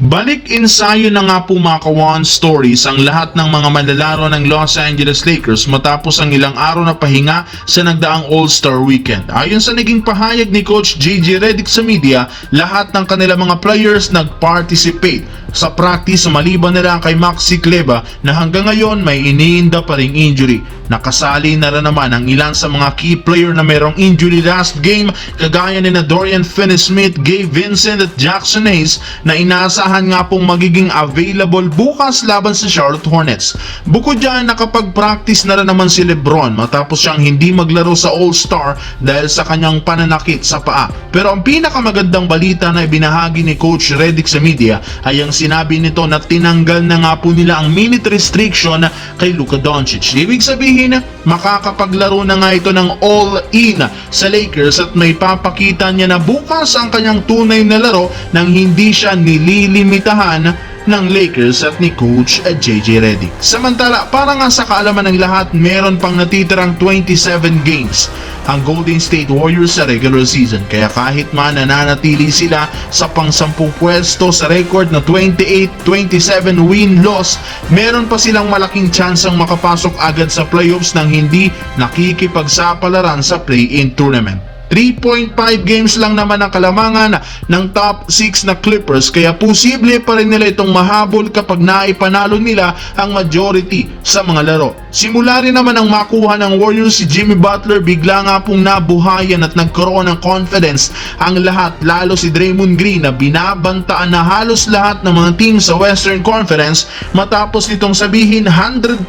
Balik ensayo na nga po mga ka-One Stories ang lahat ng mga manlalaro ng Los Angeles Lakers matapos ang ilang araw na pahinga sa nagdaang All-Star Weekend. Ayon sa naging pahayag ni Coach JJ Redick sa media, lahat ng kanilang mga players nag-participate sa practice maliban na lang kay Maxi Kleber na hanggang ngayon may iniinda pa ring injury. Nakasali na rin naman ang ilan sa mga key player na merong injury last game kagaya ni na Dorian Finney-Smith, Gabe Vincent at Jackson Hayes na inaasahan nga pong magiging available bukas laban sa Charlotte Hornets. Bukod dyan, nakapag-practice na rin naman si Lebron matapos siyang hindi maglaro sa All-Star dahil sa kanyang pananakit sa paa. Pero ang pinakamagandang balita na ibinahagi ni Coach Redick sa media ay ang sinabi nito na tinanggal na nga po nila ang minute restriction kay Luka Doncic. Ibig sabihin, makakapaglaro na nga ito ng all-in sa Lakers at may papakita niya na bukas ang kanyang tunay na laro nang hindi siya nililimitahan ng Lakers at ni Coach JJ Redick. Samantala, para nga sa kaalaman ng lahat, meron pang natitirang 27 games ang Golden State Warriors sa regular season. Kaya kahit man nananatili sila sa pang-10 pwesto sa record na 28-27 win-loss, meron pa silang malaking tsansang makapasok agad sa playoffs nang hindi nakikipagsapalaran sa play-in tournament. 3.5 games lang naman ang kalamangan ng top 6 na Clippers kaya posible pa rin nila itong mahabol kapag naipanalo nila ang majority sa mga laro. Simula rin naman ang makuha ng Warriors si Jimmy Butler, bigla nga pong nabuhayan at nagkaroon ng confidence ang lahat, lalo si Draymond Green na binabantaan na halos lahat ng mga team sa Western Conference matapos nitong sabihin 100%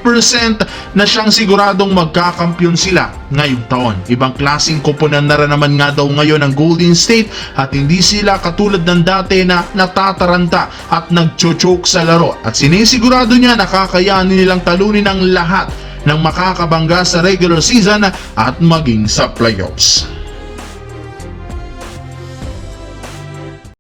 na siyang siguradong magkakampyon sila ngayong taon. Ibang klaseng koponan na rin naman nga daw ngayon ang Golden State at hindi sila katulad ng dati na natataranta at nagchochoke sa laro at sinisigurado niya nakakayanin nilang talunin ang lahat ng makakabangga sa regular season at maging sa playoffs.